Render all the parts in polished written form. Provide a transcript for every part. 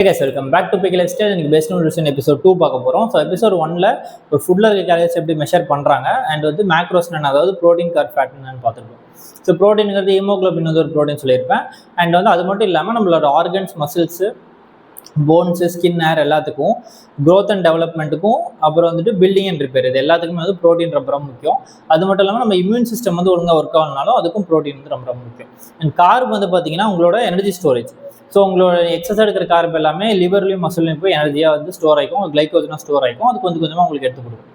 Hey guys, welcome back to Pick Lifestyle. இன்னைக்கு best nutrition episode 2 பார்க்க போகிறோம். So episode 1ல ஒரு ஃபுட்டில் இருக்க கேலரிஸ் எப்படி மெஷர் பண்ணுறாங்க அண்ட் வந்து மேக்ரோஸ் அதாவது ப்ரோட்டீன் கார்ப் ஃபேட் என்னன்னு பார்த்துருக்கோம். ஸோ ப்ரோட்டீன்ங்கிறது ஹீமோகுளோபின் வந்து ஒரு ப்ரோட்டீன் சொல்லியிருப்பேன். அண்ட் வந்து அது மட்டும் இல்லாமல் நம்மளோட organs, muscles, bones, skin, hair எல்லாத்துக்கும் க்ரோத் அண்ட் டெவலப்மெண்ட்டுக்கும் அப்புறம் வந்துட்டு பில்டிங் அண்ட் ரிப்பேர் இது எல்லாத்துக்குமே வந்து ப்ரோட்டீன் ரொம்ப முக்கியம். அது மட்டும் இல்லாமல் நம்ம இம்யூன் சிஸ்டம் வந்து ஒழுங்காக ஒர்க் ஆகணும்னாலும் அதுக்கும் ப்ரோட்டீன் வந்து ரொம்ப முக்கியம். அண்ட் கார்ப் வந்து பார்த்தீங்கன்னா உங்களோட எனர்ஜி ஸ்டோரேஜ். ஸோ உங்களோட எக்ஸஸ் எடுக்கிற கார்ப் எல்லாமே லிவர்லையும் மசில்லையும் போய் எனர்ஜியாக வந்து ஸ்டோர் ஆகிக்கும், கிளைக்கோஜனாக ஸ்டோர் ஆகிக்கும், அது கொஞ்சம் கொஞ்சமாக உங்களுக்கு எடுத்து கொடுக்கும்.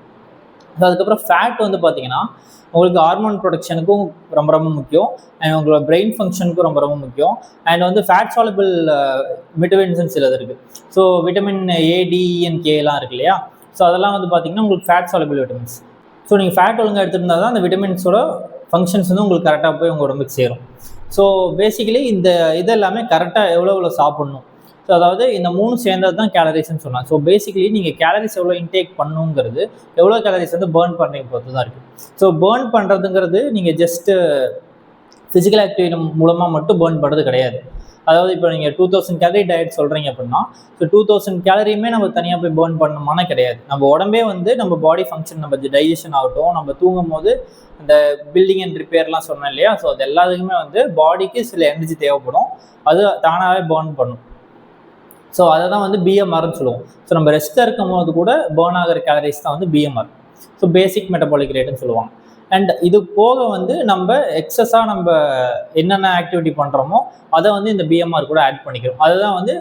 ஸோ அதுக்கப்புறம் ஃபேட் வந்து பார்த்தீங்கன்னா உங்களுக்கு ஹார்மோன் ப்ரொடக்ஷனுக்கும் ரொம்ப முக்கியம், அண்ட் உங்களோட பிரெயின் ஃபங்க்ஷனுக்கும் ரொம்ப முக்கியம். அண்ட் வந்து ஃபேட் சாலபிள் விட்டமின்ஸ் சிலது இருக்குது. So vitamin A, D, and கேலாம் இருக்கு இல்லையா? ஸோ அதெல்லாம் வந்து பார்த்தீங்கன்னா உங்களுக்கு ஃபேட் சாலபிள் விட்டமின்ஸ். ஸோ நீங்கள் ஃபேட் ஒழுங்காக எடுத்துருந்தா தான் அந்த விட்டமின்ஸோட ஃபங்க்ஷன்ஸ் வந்து உங்களுக்கு கரெக்டாக போய் உங்கள் உடம்புக்கு சேரும். ஸோ பேசிக்கலி இந்த இதெல்லாமே கரெக்டாக எவ்வளோ சாப்பிட்ணும். ஸோ அதாவது இந்த 3 சேர்ந்தது தான் கேலரிஸ்ன்னு சொன்னாங்க. ஸோ பேசிக்கலி நீங்கள் கேலரிஸ் எவ்வளோ இன்டேக் பண்ணுங்கிறது எவ்வளோ கேலரிஸ் வந்து பேர்ன் பண்ணுறீங்க பொறுத்து தான் இருக்குது. ஸோ பேர்ன் பண்ணுறதுங்கிறது நீங்கள் ஜஸ்ட்டு ஃபிசிக்கல் ஆக்டிவிட்டி மூலமாக மட்டும் பேர்ன் பண்ணுறது கிடையாது. அதாவது இப்போ நீங்கள் 2000 கேலரி டயட் சொல்கிறீங்க அப்படின்னா, ஸோ 2000 கேலரியுமே நம்ம தனியாக போய் பேர்ன் பண்ணணுமானா கிடையாது. நம்ம உடம்பே வந்து நம்ம பாடி ஃபங்க்ஷன், நம்ம டைஜஷன் ஆகட்டும், நம்ம தூங்கும் போது இந்த பில்டிங் அண்ட் ரிப்பேர்லாம் சொன்னேன் இல்லையா? ஸோ அது எல்லாத்துக்குமே வந்து பாடிக்கு சில எனர்ஜி தேவைப்படும், அது தானாகவே பேர்ன் பண்ணும். ஸோ அதை தான் வந்து பிஎம்ஆர்னு சொல்லுவோம். ஸோ நம்ம ரெஸ்ட்டாக இருக்கும் போது கூட பேர்ன் ஆகிற கேலரிஸ் தான் வந்து பிஎம்ஆர். ஸோ பேசிக் மெட்டபாலிக் ரேட்டுன்னு சொல்லுவாங்க. அண்ட் இது போக வந்து நம்ம எக்ஸஸாக நம்ம என்னென்ன ஆக்டிவிட்டி பண்ணுறோமோ அதை வந்து இந்த பிஎம்ஆர் கூட ஆட் பண்ணிக்கிறோம். அதுதான் வந்து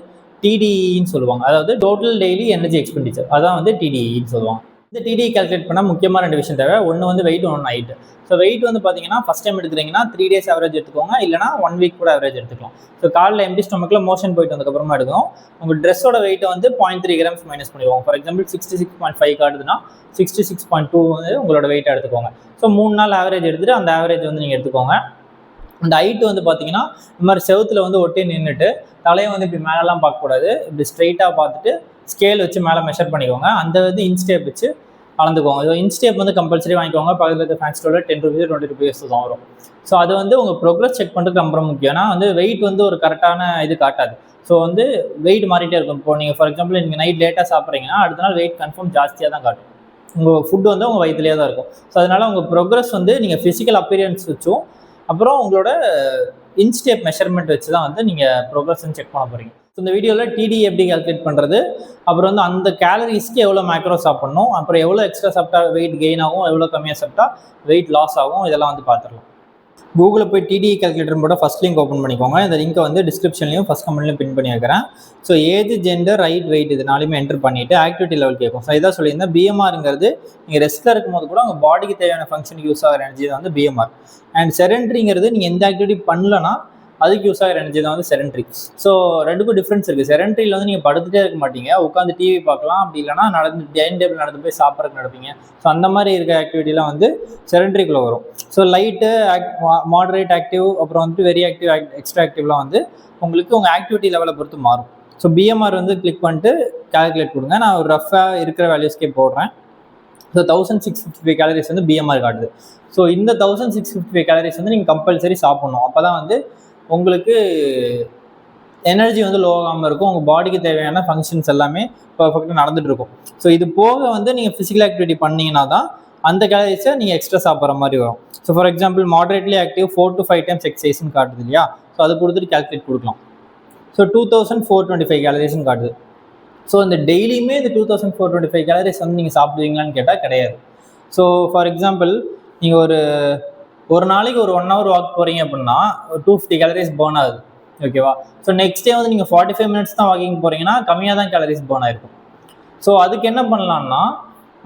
டிடிஇன்னு சொல்லுவாங்க. அதாவது டோட்டல் டெய்லி எனர்ஜி எக்ஸ்பெண்டிச்சர், அதான் வந்து டிடிஇன்னு சொல்லுவாங்க. இந்த டிடிஇ கால்குலேட் பண்ணால் முக்கியமாக 2 விஷயம் தேவை. ஒன்று வந்து வெயிட், ஒன்று ஹைட். ஸோ வெயிட் வந்து பார்த்தீங்கன்னா ஃபஸ்ட் டைம் எடுக்கிறீங்கன்னா 3 days ஆவரேஜ் எடுத்துக்கோங்க, இல்லைனா 1 week கூட ஆவரேஜ் எடுத்துக்கலாம். ஸோ காலில் எம்டி ஸ்டொமக்கில் மோஷன் போயிட்டு வந்ததுக்கப்புறமா எடுக்கணும். உங்கள் ட்ரெஸ்ஸோட வெயிட்டை வந்து 0.3 grams மைனஸ் பண்ணிடுவோம். ஃபார் எக்ஸாம்பிள் 66.5 காட்டுதுன்னா 66.2 வந்து உங்களோட வெயிட்டை எடுத்துக்கோங்க. ஸோ 3 நாள் ஆவரேஜ் எடுத்துகிட்டு அந்த ஆவரேஜ் வந்து நீங்கள் எடுத்துக்கோங்க. அந்த ஹைட்டு வந்து பார்த்தீங்கன்னா இந்த மாதிரி செவுத்தில் வந்து ஒட்டி நின்றுட்டு தலையை வந்து இப்படி மேலெலாம் பார்க்கக்கூடாது, இப்படி ஸ்ட்ரைட்டாக பார்த்துட்டு ஸ்கேல் வச்சு மேலே மெஷர் பண்ணிக்கோங்க. அந்த வந்து இன்ஸ்டேப் வச்சு அளந்துக்கோங்க. ஸோ இன்ஸ்டேப் வந்து கம்பல்சரி வாங்கிக்கோங்க. பக்கத்தில் இருக்க ஃபேன்ஸ் ஸ்டோரில் 10 rupees 20 rupees தான் வரும். ஸோ அது வந்து உங்கள் ப்ரோக்ரஸ் செக் பண்ணுறதுக்கு ரொம்ப முக்கியம். ஏன்னா வந்து வெயிட் வந்து ஒரு கரெக்டான இது காட்டாது. ஸோ வந்து வெயிட் மாறிட்டே இருக்கும். இப்போ நீங்கள் ஃபார் எக்ஸாம்பிள் நீங்கள் நைட் லேட்டாக சாப்பிட்றீங்கன்னா அடுத்த நாள் வெயிட் கன்ஃபார்ம் ஜாஸ்தியாக தான் காட்டும். உங்கள் ஃபுட்டு வந்து உங்கள் வயிற்றுலேயே தான் இருக்கும். ஸோ அதனால் உங்கள் ப்ரோக்ரஸ் வந்து நீங்கள் ஃபிசிக்கல் அப்பியரன்ஸ் வச்சும் அப்புறம் உங்களோட இன்ஸ்டேப் மெஷர்மெண்ட் வச்சு தான் வந்து நீங்கள் ப்ரோக்ரஸ் செக் பண்ண போகிறீங்க. ஸோ இந்த வீடியோவில் டிடி எப்படி கால்குலேட் பண்ணுறது, அப்புறம் வந்து அந்த கேலரிஸ்க்கு எவ்வளோ மேக்ரோ சாப்பிட்ணும், அப்புறம் எவ்வளோ எக்ஸ்ட்ரா சாப்பிட்டா வெயிட் கெயின் ஆகும், எவ்வளோ கம்மியாக சாப்பிட்டா வெயிட் லாஸ் ஆகும், இதெல்லாம் வந்து பார்த்துடலாம். கூகுளில் போய் டிடிஇ கால்குலேட்டர் போட ஃபஸ்ட் லிங்க் ஓப்பன் பண்ணிக்கோங்க. இந்த லிங்கை வந்து டிஸ்கிரிப்ஷன்லையும் ஃபஸ்ட் கமெண்ட்லையும் பின் பண்ணி வைக்கிறேன். So age, gender, height, weight இது 4மே என்டர் பண்ணிவிட்டு ஆக்டிவிட்டி லெவல் கேட்கும். ஸோ இதான் சொல்லியிருந்தேன். பிஎம்ஆருங்கிறது நீங்கள் ரெஸ்ட்டில் இருக்கும்போது கூட உங்கள் பாடிக்கு தேவையான ஃபங்க்ஷனுக்கு யூஸ் ஆகிற எனர்ஜி தான் வந்து பிஎம்ஆர். அண்ட் செடென்ட்ரிங்கிறது நீங்கள் எந்த ஆக்டிவிட்டி பண்ணலன்னா அதுக்கு யூஸ் ஆகிற எனர்ஜி தான் வந்து செடென்ட்ரி. ஸோ ரெண்டுக்கும் டிஃப்ரென்ஸ் இருக்குது. செடென்ட்ரியில் வந்து நீங்கள் படுத்துகிட்டே இருக்க மாட்டீங்க, உட்காந்து டிவி பார்க்கலாம், அப்படி இல்லைனா டைனிங் டேபிள் நடந்து போய் சாப்பிட்றதுக்கு நடப்பீங்க. ஸோ அந்த மாதிரி இருக்க ஆக்டிவிட்டிலாம் வந்து செடென்ட்ரிக்குள்ளே வரும். ஸோ லைட்டு, மாடரேட் ஆக்டிவ், அப்புறம் வந்துட்டு வெரி ஆக்டிவ், எக்ஸ்ட்ரா ஆக்டிவ்லாம் வந்து உங்களுக்கு உங்கள் ஆக்டிவிட்டி லெவலை பொறுத்து மாறும். ஸோ பிஎம்ஆர் வந்து கிளிக் பண்ணிட்டு கால்குலேட் கொடுங்க. நான் ஒரு ரஃபாக இருக்கிற வேல்யூஸ்க்கே போடுறேன். ஸோ 1655 கேலரிஸ் வந்து பிஎம்ஆர் காட்டுது. ஸோ இந்த 1655 கேலரிஸ் வந்து நீங்கள் கம்பல்சரி சாப்பிட்ணும். அப்போ தான் வந்து உங்களுக்கு எனர்ஜி வந்து லோ ஆகாமல் இருக்கும், உங்கள் பாடிக்கு தேவையான ஃபங்க்ஷன்ஸ் எல்லாமே பர்ஃபெக்டாக நடந்துட்டு இருக்கும். ஸோ இது போக வந்து நீங்கள் ஃபிசிக்கல் ஆக்டிவிட்டி பண்ணிங்கன்னா தான் அந்த கேலரிஸை நீங்கள் எக்ஸ்ட்ரா சாப்பிட்ற மாதிரி வரும். So for example moderately active 4 to 5 times எக்ஸசைஸ்ன்னு காட்டுது இல்லையா? ஸோ அது கொடுத்துட்டு கால்குலேட் கொடுக்கலாம். ஸோ 2425 கேலரிஸ்ன்னு காட்டுது. ஸோ இந்த டெய்லியுமே இந்த 2425 கேலரிஸ் வந்து நீங்கள் சாப்பிடுவீங்களான்னு கேட்டால் கிடையாது. ஸோ ஃபார் எக்ஸாம்பிள் நீங்கள் ஒரு நாளைக்கு ஒரு 1 hour வாக் போகிறீங்க அப்படின்னா ஒரு 250 கேலரிஸ் பேர்ன் ஆகுது, ஓகேவா? ஸோ நெக்ஸ்ட் டே வந்து நீங்கள் 45 minutes தான் வாக்கிங் போகிறீங்கன்னா கம்மியாக தான் கேலரிஸ் பேர்ன் ஆகிருக்கும். ஸோ அதுக்கு என்ன பண்ணலாம்னா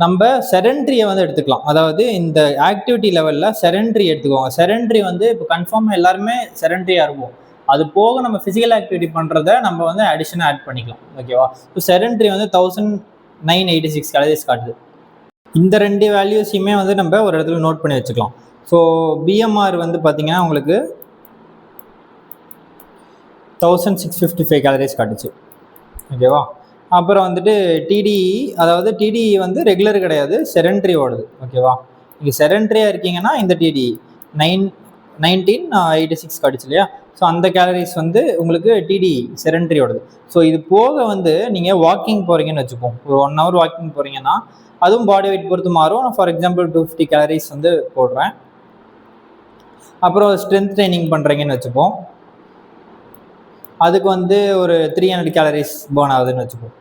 நம்ம செடென்ட்ரியை வந்து எடுத்துக்கலாம். அதாவது இந்த ஆக்டிவிட்டி லெவலில் செடென்ட்ரி எடுத்துக்கோங்க. செடென்ட்ரி வந்து இப்போ கன்ஃபார்மாக எல்லாருமே செடென்ட்ரியாக இருக்கும். அது போக நம்ம ஃபிசிக்கல் ஆக்டிவிட்டி பண்ணுறத நம்ம வந்து அடிஷனாக ஆட் பண்ணிக்கலாம், ஓகேவா? ஸோ செடென்ட்ரி வந்து 1986 கேலரிஸ் காட்டுது. இந்த 2 வேல்யூஸையுமே வந்து நம்ம ஒரு இடத்துல நோட் பண்ணி வச்சுக்கலாம். ஸோ பிஎம்ஆர் வந்து பார்த்தீங்கன்னா உங்களுக்கு 1655 கேலரிஸ் காட்டுச்சு, ஓகேவா? அப்புறம் வந்துட்டு டிடிஇ, அதாவது டிடிஇ வந்து ரெகுலர் கிடையாது, செடென்ட்ரி ஓடுது, ஓகேவா? நீங்கள் செடென்ட்ரியாக இருக்கீங்கன்னா இந்த டிடிஇ 1986 காட்டுச்சு இல்லையா? ஸோ அந்த கேலரிஸ் வந்து உங்களுக்கு டிடி செடென்ட்ரியோடது. ஸோ இது போக வந்து நீங்கள் வாக்கிங் போகிறீங்கன்னு வச்சுப்போம், ஒரு 1 hour வாக்கிங் போகிறீங்கன்னா அதுவும் பாடி வெயிட் பொறுத்து மாறும். நான் ஃபார் எக்ஸாம்பிள் 250 கேலரிஸ் வந்து போடுறேன். அப்புறம் ஸ்ட்ரென்த் ட்ரைனிங் பண்ணுறீங்கன்னு வச்சுப்போம், அதுக்கு வந்து ஒரு 300 கேலரிஸ் பர்ன் ஆகுதுன்னு வச்சுப்போம்.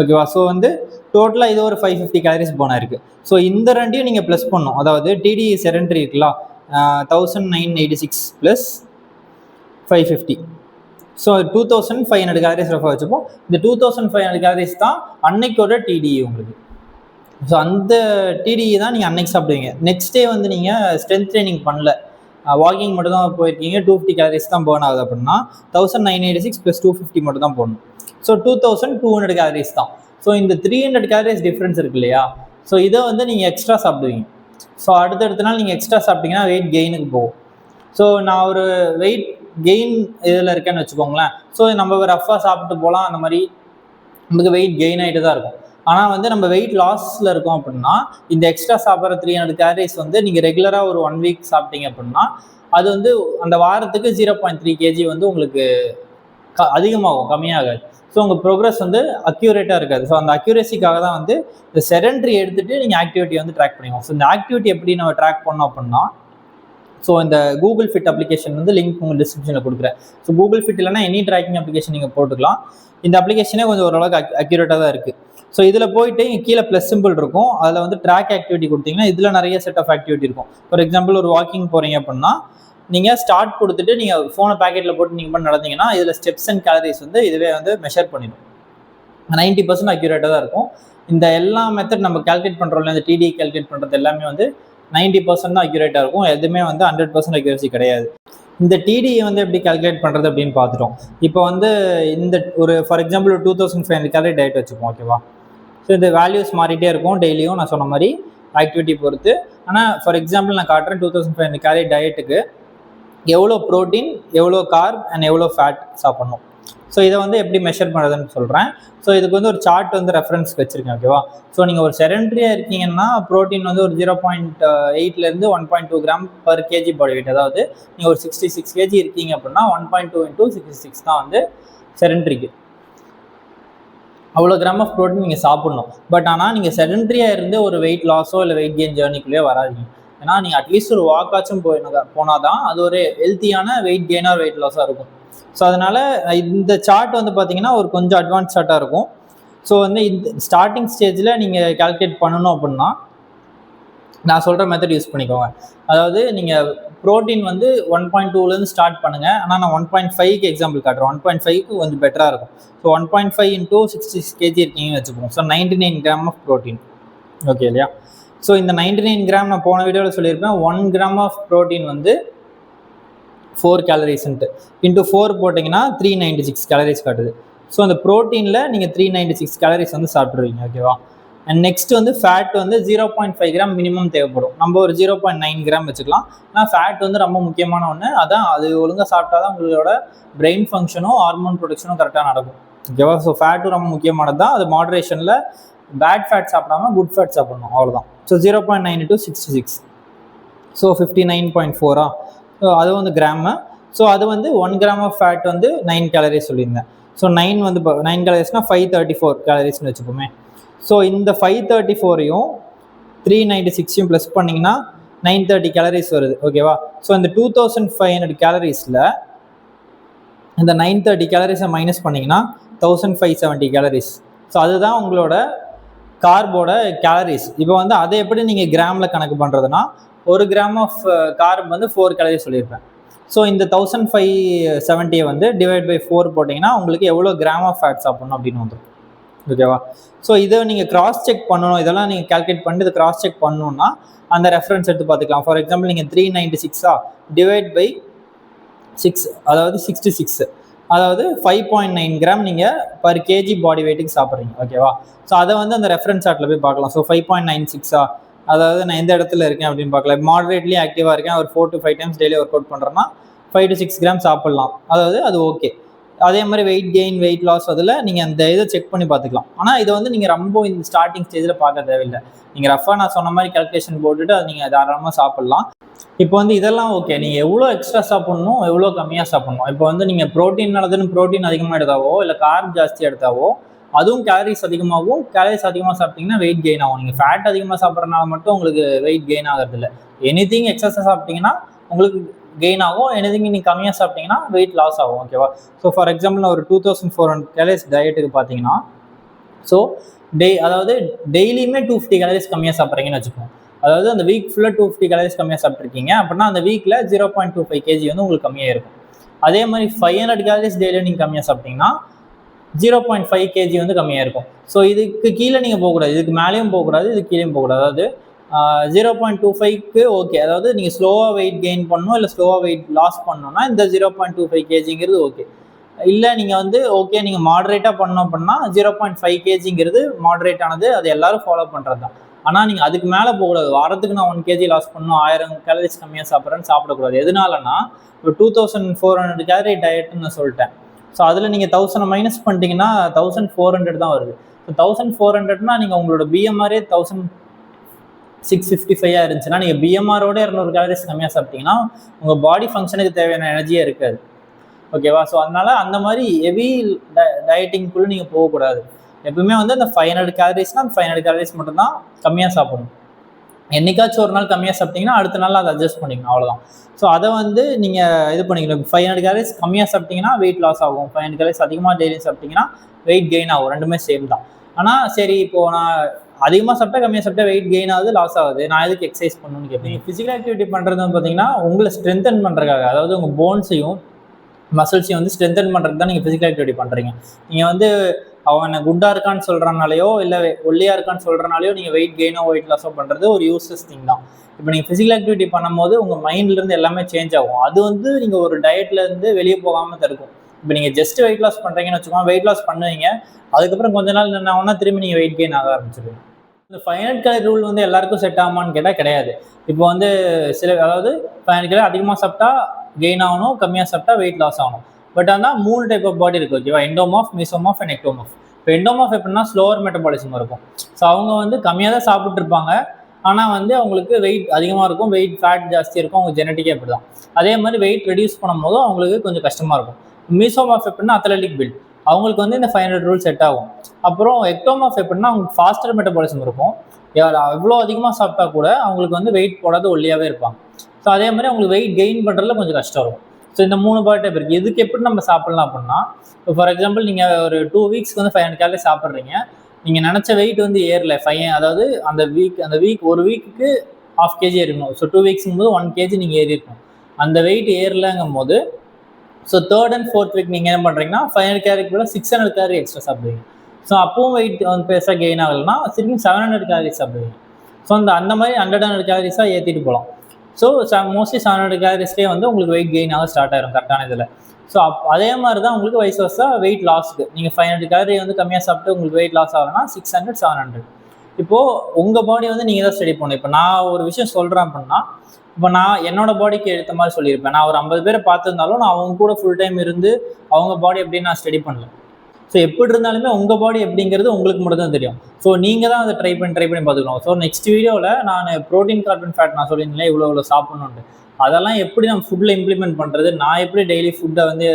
ஓகேவா? ஸோ வந்து டோட்டலாக இது ஒரு 550 கேலரிஸ் பர்ன் ஆயிருக்கு. ஸோ இந்த ரெண்டையும் நீங்கள் ப்ளஸ் பண்ணணும். அதாவது டிடி செடென்ட்ரி இருக்குல்ல, 1986 ப்ளஸ் 550, ஸோ 2500 கேலரிஸ் ரஃபாக வச்சுப்போம். இந்த 2500 கேலரிஸ் தான் அன்னைக்கோட டிடி உங்களுக்கு. ஸோ அந்த டிடிஇ தான் நீங்கள் அன்னைக்கு சாப்பிடுவீங்க. நெக்ஸ்ட் டே வந்து நீங்கள் ஸ்ட்ரென்த் ட்ரைனிங் பண்ணல, வாக்கிங் மட்டும் தான் போயிருக்கீங்க, 250 கேலரிஸ் தான் பர்ன் ஆகுது அப்படின்னா 1986 + 250 மட்டும் தான் போடணும். ஸோ 2200 கேலரிஸ் தான். ஸோ இந்த 300 கேலரிஸ் டிஃப்ரென்ஸ் இருக்கு இல்லையா, ஸோ இதை வந்து நீங்கள் எக்ஸ்ட்ரா சாப்பிடுவீங்க. ஸோ அடுத்தடுத்த நாள் நீங்கள் எக்ஸ்ட்ரா சாப்பிட்டீங்கன்னா வெயிட் கெயினுக்கு போகும். ஸோ நான் ஒரு வெயிட் கெயின் இதில் இருக்கேன்னு வச்சுக்கோங்களேன். ஸோ நம்ம ரஃபாக சாப்பிட்டு போகலாம், அந்த மாதிரி நமக்கு வெயிட் கெயின் ஆகிட்டு தான் இருக்கும். ஆனால் வந்து நம்ம வெயிட் லாஸில் இருக்கோம் அப்படின்னா இந்த எக்ஸ்ட்ரா சாப்பிட்ற 300 கேலரிஸ் வந்து நீங்கள் ரெகுலராக ஒரு 1 week சாப்பிட்டீங்க அப்படின்னா அது வந்து அந்த வாரத்துக்கு 0.3 kg வந்து உங்களுக்கு அதிகமாகும், கம்மியாகாது. ஸோ உங்கள் ப்ரோக்ரஸ் வந்து அக்யூரேட்டாக இருக்காது. ஸோ அந்த அக்யூரேசிக்காக தான் வந்து இந்த செடென்ட்ரி எடுத்துகிட்டு நீங்கள் ஆக்டிவிட்டி வந்து ட்ராக் பண்ணிக்கணும். ஸோ இந்த ஆக்டிவிட்டி எப்படி நம்ம ட்ராக் பண்ணோம் அப்படின்னா, ஸோ இந்த கூகுள் ஃபிட் அப்ளிகேஷன் வந்து லிங்க் உங்கள் டிஸ்கிரிப்ஷனில் கொடுக்குறேன். ஸோ கூகுள் ஃபிட் இல்லைனா எனி ட்ராக்கிங் அப்ளிகேஷன் நீங்கள் போட்டுக்கலாம். இந்த அப்ளிகேஷனே கொஞ்சம் ஓரளவுக்கு அக்யூரேட்டாக தான் இருக்குது. ஸோ இதில் போயிட்டு இங்கே கீழே ப்ளஸ் சிம்பிள் இருக்கும், அதில் வந்து ட்ராக் ஆக்டிவிட்டி கொடுத்தீங்கன்னா இதில் நிறைய செட் ஆஃப் ஆக்டிவிட்டி இருக்கும். ஃபார் எக்ஸாம்பிள் ஒரு வாக்கிங் போகிறீங்க அப்படின்னா நீங்கள் ஸ்டார்ட் கொடுத்துட்டு நீங்கள் ஃபோனை பேக்கெட்டில் போட்டு நீங்கள் பண்ணி நடந்தீங்கன்னா இதில் ஸ்டெப்ஸ் அண்ட் கேலரிஸ் வந்து இதுவே வந்து மெஷர் பண்ணிடும். 90% அக்யூரேட்டாக தான் இருக்கும். இந்த எல்லா மெத்தட் நம்ம கால்குலேட் பண்ணுறோம்ல, இந்த டிடி கால்குலேட் பண்ணுறது எல்லாமே வந்து 90% தான் அக்யூரேட்டாக இருக்கும். எதுவுமே வந்து 100% அக்யூரேசி கிடையாது. இந்த டிடியை வந்து எப்படி கால்குலேட் பண்ணுறது அப்படின்னு பார்த்துட்டோம். இப்போ வந்து இந்த ஒரு ஃபார் எக்ஸாம்பிள் 2500 கேலரி டயட் வச்சுப்போம், ஓகேவா? ஸோ இந்த வேல்யூஸ் மாறிட்டே இருக்கும் டெய்லியும், நான் சொன்ன மாதிரி ஆக்டிவிட்டி பொறுத்து. ஆனால் ஃபார் எக்ஸாம்பிள் நான் காட்டுறேன், 2500 கேலரி டயட்டுக்கு எவ்வளோ ப்ரோட்டீன், எவ்வளோ கார்ப் அண்ட் எவ்வளோ ஃபேட் சாப்பிட்ணும். ஸோ இதை வந்து எப்படி மெஷர் பண்ணுறதுன்னு சொல்கிறேன். ஸோ இதுக்கு வந்து ஒரு சார்ட் வந்து ரெஃபரன்ஸ்க்கு வச்சுருக்கேன், ஓகேவா? ஸோ நீங்கள் ஒரு செடென்ட்ரியாக இருக்கீங்கன்னா ப்ரோட்டீன் வந்து ஒரு 0.8 1.2 gram per KG body weight. அதாவது நீங்கள் ஒரு 66 kg இருக்கீங்க அப்படின்னா 1.2 × 66 தான் வந்து செடென்ட்ரிக்கு. அவ்வளோ கிராம் ஆஃப் ப்ரோட்டீன் நீங்கள் சாப்பிட்ணும். பட் ஆனால் நீங்கள் செடென்ட்ரியாக இருந்து ஒரு வெயிட் லாஸோ இல்லை வெயிட் கெயின் ஜேர்னிக்குள்ளேயே வராதிங்க. ஏன்னா நீங்கள் அட்லீஸ்ட் ஒரு வாக்காச்சும் போனால் தான் அது ஒரு ஹெல்த்தியான வெயிட் கெயினாக வெயிட் லாஸாக இருக்கும். ஸோ அதனால் இந்த சார்ட் வந்து பார்த்தீங்கன்னா ஒரு கொஞ்சம் அட்வான்ஸ் சார்ட்டாக இருக்கும். ஸோ வந்து இந்த ஸ்டார்டிங் ஸ்டேஜில் நீங்கள் கால்குலேட் பண்ணணும் அப்படின்னா நான் சொல்கிற மெத்தட் யூஸ் பண்ணிக்கோங்க. அதாவது நீங்கள் ப்ரோட்டீன் வந்து 1.2 ஸ்டார்ட் பண்ணுங்கள். ஆனால் நான் 1.5க்கு எக்ஸாம்பிள் காட்டுறேன். 1.5க்கு கொஞ்சம் பெட்டராக இருக்கும். ஸோ 1.5 × 66 kg இருக்கீங்கன்னு வச்சுப்போம். So 99 gram of protein, okay இல்லையா? ஸோ இந்த 99 கிராம் நான் போன வீடியோவில் சொல்லியிருப்பேன், 1 கிராம் ஆஃப் ப்ரோட்டீன் வந்து 4 கேலரிஸ்ன்ட்டு இன்ட்டு 4 போட்டிங்கன்னா 396 கேலரிஸ் காட்டுது. ஸோ அந்த ப்ரோட்டீனில் நீங்கள் 396 கேலரிஸ் வந்து சாப்பிட்ருவீங்க, ஓகேவா? அண்ட் நெக்ஸ்ட் வந்து ஃபேட் வந்து 0.5 கிராம் மினிமம் தேவைப்படும். நம்ம ஒரு 0.9 கிராம் வச்சுக்கலாம். ஆனால் ஃபேட் வந்து ரொம்ப முக்கியமான ஒன்று. அதான் அது ஒழுங்காக சாப்பிட்டா தான் உங்களோட பிரெயின் ஃபங்க்ஷனும் ஹார்மோன் ப்ரொடக்ஷனும் கரெக்டாக நடக்கும், ஓகேவா? ஸோ ஃபேட்டும் ரொம்ப முக்கியமானது தான். அது மாடரேஷனில் பேட் ஃபேட் சாப்பிடாமல் குட் ஃபேட் சாப்பிடணும், அவ்வளோதான். So 0.9 × 66, so 59.4. ஸோ அது வந்து கிராமு. ஸோ அது வந்து 1 கிராம் ஆஃப் ஃபேட் வந்து 9 கேலரிஸ் சொல்லியிருந்தேன். ஸோ 9 வந்து 9 கேலரிஸ்னால் 534 கேலரிஸ்னு வச்சுப்போமே. ஸோ இந்த 534ஐயும் 396ஐயும் ப்ளஸ் பண்ணிங்கன்னா 930 கேலரிஸ் வருது, ஓகேவா? ஸோ இந்த 2500 கேலரிஸில் இந்த 930 கேலரிஸை மைனஸ் பண்ணிங்கன்னா 1570 கேலரிஸ். ஸோ அதுதான் உங்களோட கார்போட கேலரிஸ். இப்போ வந்து அதை எப்படி நீங்கள் கிராமில் கணக்கு பண்ணுறதுனா, 1 கிராம் ஆஃப் கார்ப் வந்து 4 கேலரிஸ் சொல்லியிருப்பேன். ஸோ இந்த 1570 வந்து டிவைட் பை 4 போட்டிங்கன்னா உங்களுக்கு எவ்வளோ கிராம் ஆஃப் ஃபேட் சாப்பிட்ணும் அப்படின்னு வந்துடும், ஓகேவா? ஸோ இதை நீங்கள் கிராஸ் செக் பண்ணணும். இதெல்லாம் நீங்கள் கால்குலேட் பண்ணிட்டு இதை கிராஸ் செக் பண்ணணுன்னா அந்த ரெஃபரன்ஸ் எடுத்து பார்த்துக்கலாம். ஃபார் எக்ஸாம்பிள் நீங்கள் 396 டிவைட் பை 6, அதாவது 66, அதாவது 5.9 கிராம் நீங்கள் பர் கேஜி பாடி வெயிட்டுக்கு சாப்பிட்றீங்க, ஓகேவா? ஸோ அதை வந்து அந்த ரெஃபரன்ஸ் சார்ட்டில் போய் பார்க்கலாம். ஸோ 5.96, அதாவது நான் எந்த இடத்துல இருக்கேன் அப்படின்னு பார்க்கலாம். மாடரேட்லி ஆக்டிவாக இருக்கேன், ஒரு 4 to 5 times daily work out பண்ணுறேன்னா 5 to 6 கிராம் சாப்பிட்லாம், அதாவது அது ஓகே. அதே மாதிரி வெயிட் கெயின் வெயிட் லாஸ் அதில் நீங்கள் அந்த இதை செக் பண்ணி பார்த்துக்கலாம். ஆனால் இதை வந்து நீங்கள் ரொம்ப இந்த ஸ்டார்டிங் ஸ்டேஜில் பார்க்க தேவையில்லை. நீங்கள் ரஃபாக நான் சொன்ன மாதிரி கால்குலேஷன் போட்டுட்டு அதை நீங்கள் தாராளமாக சாப்பிட்லாம். இப்போ வந்து இதெல்லாம் ஓகே, நீங்கள் எவ்வளோ எக்ஸ்ட்ரா சாப்பிட்ணும், எவ்வளோ கம்மியாக சாப்பிட்ணும். இப்போ வந்து நீங்கள் ப்ரோட்டீன் நல்லதுன்னு ப்ரோட்டீன் அதிகமாக எடுத்தாவோ, இல்லை கார்ப் ஜாஸ்தி எடுத்தாவோ, அதுவும் கேலரிஸ் அதிகமாகும். கேலரிஸ் அதிகமாக சாப்பிட்டீங்கன்னா வெயிட் கெயின் ஆகும். நீங்கள் ஃபேட் அதிகமாக சாப்பிட்றதுனால மட்டும் உங்களுக்கு வெயிட் கெயின் ஆகிறது இல்லை. எனிதிங் எக்ஸஸாக சாப்பிட்டீங்கன்னா உங்களுக்கு கெயின் ஆகும். எனிதிங் நீங்கள் கம்மியாக சாப்பிட்டீங்கன்னா வெயிட் லாஸ் ஆகும். ஓகேவா? ஸோ ஃபார் எக்ஸாம்பிள் நான் ஒரு 2400 கேலரிஸ் டயட்டுக்கு பார்த்தீங்கன்னா, ஸோ அதாவது டெய்லியுமே 250 கேலரிஸ் கம்மியாக சாப்பிட்றீங்கன்னு வச்சுக்கோங்க. அதாவது அந்த வீக் ஃபுல்லாக 250 கேலரிஸ் கம்மியாக சாப்பிட்ருக்கீங்க அப்படின்னா அந்த வீக்கில் 0.25 kg வந்து உங்களுக்கு கம்மியாக இருக்கும். அதே மாதிரி 500 கேலரிஸ் டெய்லியும் நீங்கள் கம்மியாக சாப்பிட்டீங்கன்னா 0.5 kg வந்து கம்மியாக இருக்கும். ஸோ இதுக்கு கீழே நீங்கள் போகக்கூடாது, இதுக்கு மேலேயும் போகக்கூடாது, இது கீழேயும் போகக்கூடாது. அதாவது 0.25க்கு ஓகே, அதாவது நீங்கள் ஸ்லோவாக வெயிட் கெயின் பண்ணணும் இல்லை ஸ்லோவாக வெயிட் லாஸ் பண்ணணும்னா இந்த 0.25 kgங்கிறது ஓகே. இல்லை நீங்கள் வந்து ஓகே நீங்கள் மாடரேட்டாக பண்ணோம் அப்படின்னா 0.5 kgங்கிறது மாடரேட் ஆனது, அது எல்லாரும் ஃபாலோ பண்ணுறது தான். ஆனால் நீங்கள் அதுக்கு மேலே போகக்கூடாது. வாரத்துக்கு நான் 1 kg லாஸ் பண்ணணும், 1000 கேலரிஸ் கம்மியாக சாப்பிட்றேன்னு சாப்பிடக்கூடாது. எதனாலனா இப்போ 2400 கேலரி டயட்னு நான் சொல்லிட்டேன். ஸோ அதில் நீங்கள் 1000 மைனஸ் பண்ணிட்டீங்கன்னா 1400 தான் வருது. ஸோ 1400னா நீங்கள் உங்களோட பிஎம்ஆரே 1655 இருந்துச்சுன்னா நீங்கள் பிஎம்ஆரோட 200 கேலரிஸ் கம்மியாக சாப்பிட்டீங்கன்னா உங்கள் பாடி ஃபங்க்ஷனுக்கு தேவையான எனர்ஜியே இருக்காது. ஓகேவா? ஸோ அதனால அந்த மாதிரி ஹெவி டயட்டிங்குள்ளே நீங்கள் போகக்கூடாது. எப்பவுமே வந்து அந்த 500 கேலரிஸ்னால் அந்த 500 கேலரிஸ் மட்டும்தான் கம்மியாக சாப்பிடணும். என்னைக்காச்சும் ஒரு நாள் கம்மியாக சாப்பிட்டீங்கன்னா அடுத்த நாள் அதை அட்ஜஸ்ட் பண்ணிக்கணும், அவ்வளோதான். ஸோ அதை வந்து நீங்கள் இது பண்ணிக்கணும். 500 கேலரிஸ் கம்மியாக சாப்பிட்டீங்கன்னா வெயிட் லாஸ் ஆகும். 500 கேலரிஸ் அதிகமாக டெய்லி சாப்பிட்டீங்கன்னா வெயிட் கெயின் ஆகும். ரெண்டுமே சேம் தான். ஆனால் சரி, இப்போது நான் அதிகமாக சாப்பிட்டா கம்மியாக சாப்பிட்டா வெயிட் கெயின் ஆகுது, லாஸ் ஆகுது, நான் எதுக்கு எக்ஸசைஸ் பண்ணணும்னு கேட்பீங்க. ஃபிசிக்கல் ஆக்டிவிட்டி பண்ணுறது வந்து பார்த்தீங்கன்னா உங்களை ஸ்ட்ரென்தன் பண்ணுறதுக்காக, அதாவது உங்கள் போன்ஸையும் மசில்ஸையும் வந்து ஸ்ட்ரென்தன் பண்ணுறதுக்கு தான் நீங்கள் ஃபிசிக்கல் ஆக்டிவிட்டி பண்ணுறீங்க. நீங்கள் வந்து அவனை குண்டாக இருக்கான்னு சொல்கிறனாலையோ இல்லை ஒல்லியாக இருக்கான்னு சொல்கிறனாலையோ நீங்கள் வெயிட் கெயினோ வெயிட் லாஸோ பண்ணுறது ஒரு யூஸ்லெஸ் திங் தான். இப்போ நீங்கள் ஃபிசிக்கல் ஆக்டிவிட்டி பண்ணும்போது உங்கள் மைண்ட்லேருந்து எல்லாமே சேஞ்ச் ஆகும். அது வந்து நீங்கள் ஒரு டயட்லேருந்து வெளியே போகாமல் தடுக்கும். இப்போ நீங்கள் ஜஸ்ட் வெயிட் லாஸ் பண்ணுறீங்கன்னு வச்சுக்கோங்க, வெயிட் லாஸ் பண்ணுவீங்க, அதுக்கப்புறம் கொஞ்ச நாள் என்ன ஆகும்னா திரும்பி நீங்கள் வெயிட் கெயின் ஆக ஆரம்பிச்சிருவீங்க. இந்த 500 கேலரி ரூல் வந்து எல்லாருக்கும் செட் ஆகுமான்னு கேட்டால் கிடையாது. இப்போ வந்து அதாவது 500 கேலரி அதிகமாக சாப்பிட்டா கெயின் ஆகணும், கம்மியாக சாப்பிட்டா வெயிட் லாஸ் ஆகணும். பட் ஆனால் 3 டைப் ஆஃப் பாடி இருக்குது. ஓகேவா? எண்டோமாஃப், மீசோமாஃப் அண்ட் எக்டோமாஃப். இப்போ எண்டோமாஃப் எப்படின்னா ஸ்லோவர் மெட்டபாலிசம் இருக்கும். ஸோ அவங்க வந்து கம்மியாக தான் சாப்பிட்டு இருப்பாங்க, ஆனால் வந்து அவங்களுக்கு வெயிட் அதிகமாக இருக்கும், வெயிட் ஃபேட் ஜாஸ்தி இருக்கும், அவங்க ஜெனட்டிக்கே அப்படி தான். அதே மாதிரி வெயிட் ரெடியூஸ் பண்ணும்போது அவங்களுக்கு கொஞ்சம் கஷ்டமாக இருக்கும். மீசோமாஃப் எப்படின்னா அத்லெட்டிக் பில்ட், அவங்களுக்கு வந்து இந்த 500 ரூல் செட் ஆகும். அப்புறம் எக்டோமாஃப் எப்படின்னா அவங்களுக்கு ஃபாஸ்டர் மெட்டபாலிசம் இருக்கும், எவ்வளோ அதிகமாக சாப்பிட்டா கூட அவங்களுக்கு வந்து வெயிட் போடாத ஒல்லியாகவே இருப்பாங்க. ஸோ அதே மாதிரி அவங்களுக்கு வெயிட் கெயின் பண்ணுறதுல கொஞ்சம் கஷ்டம் இருக்கும். ஸோ இந்த 3 பாடி டைப் இருக்குது. இதுக்கு எப்படி நம்ம சாப்பிட்லாம் அப்படின்னா, இப்போ ஃபார் எக்ஸாம்பிள் நீங்கள் ஒரு 2 வீக்ஸ்க்கு வந்து 500 கேலரி சாப்பிட்றீங்க, நீங்கள் நினச்ச வெயிட் வந்து ஏறல, அதாவது அந்த வீக் ஒரு வீக்குக்கு 1/2 kg ஏறணும். ஸோ 2 வீக்ஸுங்கும் போது 1 kg நீங்கள் ஏறி இருக்கும். அந்த வெயிட் ஏறலங்கும் போது so 3rd and 4th week நீங்கள் என்ன பண்ணுறீங்கன்னா 500 கேலரிக்கு கூட 600 கேலரி எக்ஸ்ட்ரா சாப்பிடுவீங்க. ஸோ அப்பவும் வெயிட் வந்து பெருசாக கெயின் ஆகலைன்னா திரும்பி 700 கேலரிஸ் சாப்பிடுவீங்க. ஸோ அந்த மாதிரி 100 கேலரிஸாக ஏற்றிட்டு போகலாம். ஸோ மோஸ்ட்லி 700 கேலரிஸ்லேயே வந்து உங்களுக்கு வெயிட் கெயின் ஆக ஸ்டார்ட் ஆகிடும் கரெக்டான இதில். ஸோ அதே மாதிரி தான் உங்களுக்கு வைஸ் வர்ஸா வெயிட் லாஸ்க்கு நீங்கள் 500 கேலரி வந்து கம்மியாக சாப்பிட்டு உங்களுக்கு வெயிட் லாஸ் ஆகுதுன்னா 600, 700. இப்போது உங்கள் பாடி வந்து நீங்கள் தான் ஸ்டடி பண்ணணும். இப்போ நான் ஒரு விஷயம் சொல்கிறேன் அப்படின்னா, இப்போ நான் என்னோட பாடிக்கு ஏற்ற மாதிரி சொல்லியிருப்பேன். நான் ஒரு 50 பேரை பார்த்துருந்தாலும் நான் அவங்க கூட ஃபுல் டைம் இருந்து அவங்க பாடி எப்படின்னு நான் ஸ்டடி பண்ணல. ஸோ எப்படி இருந்தாலுமே உங்கள் பாடி எப்படிங்கிறது உங்களுக்கு மட்டும் தான் தெரியும். ஸோ நீங்கள் தான் அதை ட்ரை பண்ணி பார்த்துக்கணும். ஸோ நெக்ஸ்ட் வீடியோவில் நான் ப்ரோட்டீன், கார்பன், ஃபேட் நான் சொல்லியிருந்தேன் இவ்வளோ சாப்பிட்ணுன்ட்டு, அதெல்லாம் எப்படி நம்ம ஃபுட்டில் இம்ப்ளிமெண்ட் பண்ணுறது, நான் எப்படி டெய்லி ஃபுட்டை வந்து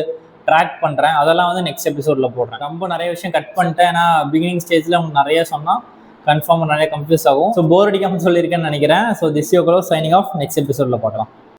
ட்ராக் பண்ணுறேன், அதெல்லாம் வந்து நெக்ஸ்ட் எபிசோடில் போடுறேன். ரொம்ப நிறைய விஷயம் கட் பண்ணிட்டேன். ஏன்னா பிகினிங் ஸ்டேஜில் உங்களுக்கு நிறைய சொன்னால் கன்ஃபார்மாக நிறைய கன்ஃபியூஸ் ஆகும். ஸோ போர் அடிக்காமல் சொல்லியிருக்கேன்னு நினைக்கிறேன். So this your close signing off. Next எபிசோடில் பார்க்கலாம்.